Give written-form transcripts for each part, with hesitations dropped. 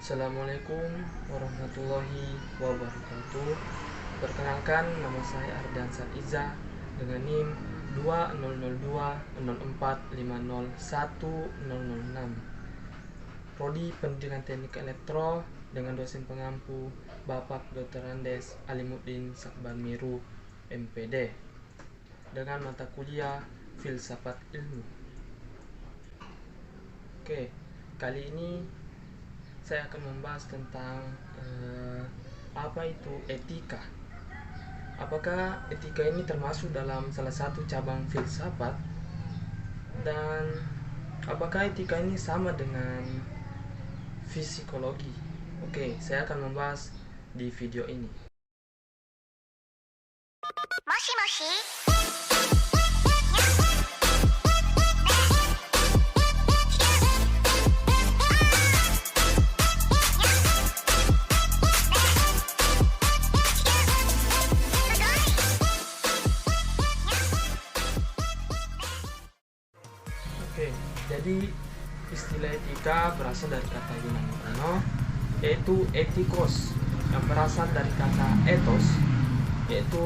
Assalamualaikum warahmatullahi wabarakatuh. Perkenalkan, nama saya Ardiansar Iza dengan NIM 200204501006. Prodi Pendidikan Teknik Elektro dengan dosen pengampu Bapak Dr. Andes Alimuddin Sakbanmiru MPD dengan mata kuliah Filsafat Ilmu. Oke, kali ini saya akan membahas tentang apa itu etika. Apakah etika ini termasuk dalam salah satu cabang filsafat, dan apakah etika ini sama dengan psikologi? Oke, saya akan membahas di video ini. Moshi moshi. Oke, jadi istilah etika berasal dari kata Yunani kuno, yaitu etikos, yang berasal dari kata ethos, yaitu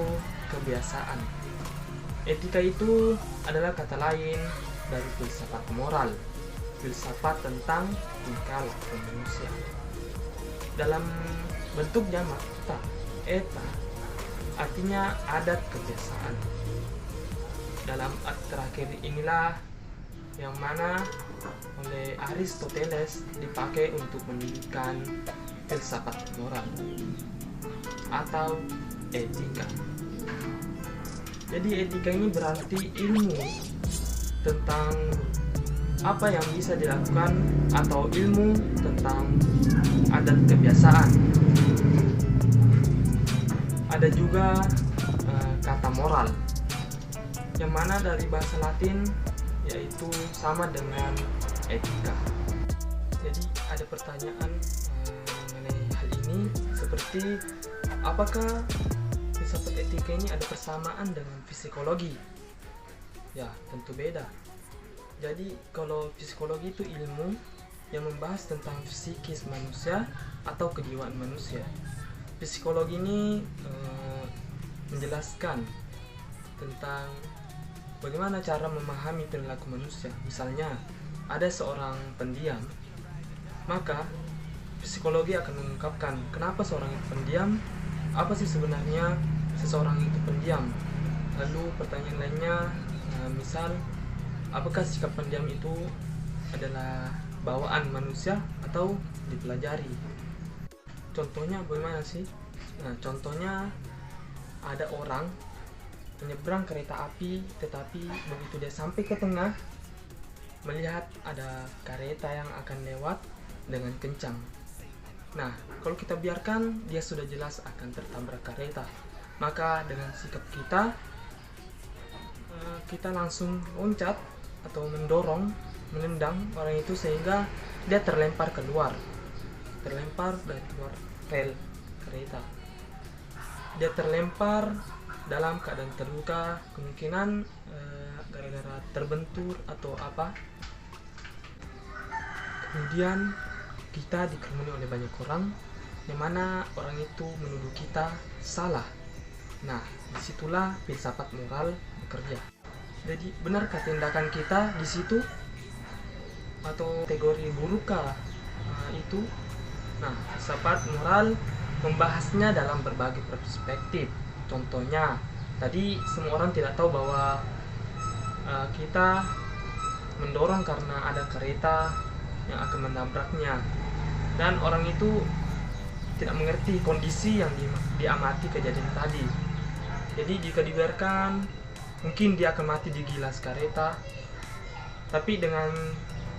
kebiasaan. Etika itu adalah kata lain dari filsafat moral, filsafat tentang tingkah laku manusia. Dalam bentuk jamak kata eta artinya adat kebiasaan. Dalam arti terakhir inilah yang mana oleh Aristoteles dipakai untuk menunjukkan filsafat moral atau etika. Jadi etika ini berarti ilmu tentang apa yang bisa dilakukan atau ilmu tentang adat kebiasaan. Ada juga kata moral, yang mana dari bahasa Latin yaitu sama dengan etika. Jadi ada pertanyaan mengenai hal ini, seperti apakah filsafat etika ini ada persamaan dengan psikologi? Ya, tentu beda. Jadi kalau psikologi itu ilmu yang membahas tentang psikis manusia atau kejiwaan manusia. Psikologi ini menjelaskan tentang bagaimana cara memahami perilaku manusia. Misalnya, ada seorang pendiam, maka psikologi akan mengungkapkan kenapa seorang itu pendiam, apa sih sebenarnya seseorang itu pendiam. Lalu pertanyaan lainnya, misal, apakah sikap pendiam itu adalah bawaan manusia atau dipelajari? Contohnya bagaimana sih? Nah, contohnya ada orang menyeberang kereta api, tetapi begitu dia sampai ke tengah, melihat ada kereta yang akan lewat dengan kencang. Nah, kalau kita biarkan, dia sudah jelas akan tertabrak kereta. Maka dengan sikap kita langsung loncat atau mendorong, menendang orang itu sehingga dia terlempar dari luar rel kereta. Dia terlempar dalam keadaan terluka, kemungkinan gara-gara terbentur atau apa. Kemudian kita dikerumuni oleh banyak orang, yang mana orang itu menuduh kita salah. Nah, disitulah filsafat moral bekerja. Jadi, benarkah tindakan kita di situ atau kategori burukkah itu? Nah, filsafat moral membahasnya dalam berbagai perspektif. Contohnya, tadi semua orang tidak tahu bahwa kita mendorong karena ada kereta yang akan menabraknya, dan orang itu tidak mengerti kondisi yang diamati kejadian tadi. Jadi jika dibiarkan, mungkin dia akan mati digilas kereta. Tapi dengan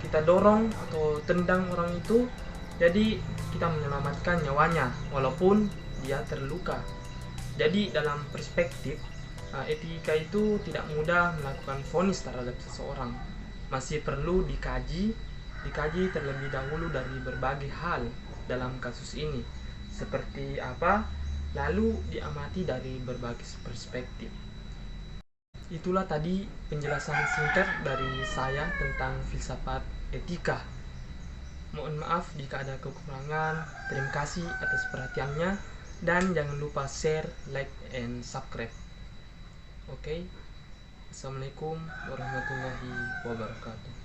kita dorong atau tendang orang itu, jadi kita menyelamatkan nyawanya walaupun dia terluka. Jadi dalam perspektif etika itu tidak mudah melakukan vonis terhadap seseorang. Masih perlu dikaji terlebih dahulu dari berbagai hal dalam kasus ini. Seperti apa? Lalu diamati dari berbagai perspektif. Itulah tadi penjelasan singkat dari saya tentang filsafat etika. Mohon maaf jika ada kekurangan. Terima kasih atas perhatiannya, dan jangan lupa share, like, and subscribe. Oke. Assalamualaikum warahmatullahi wabarakatuh.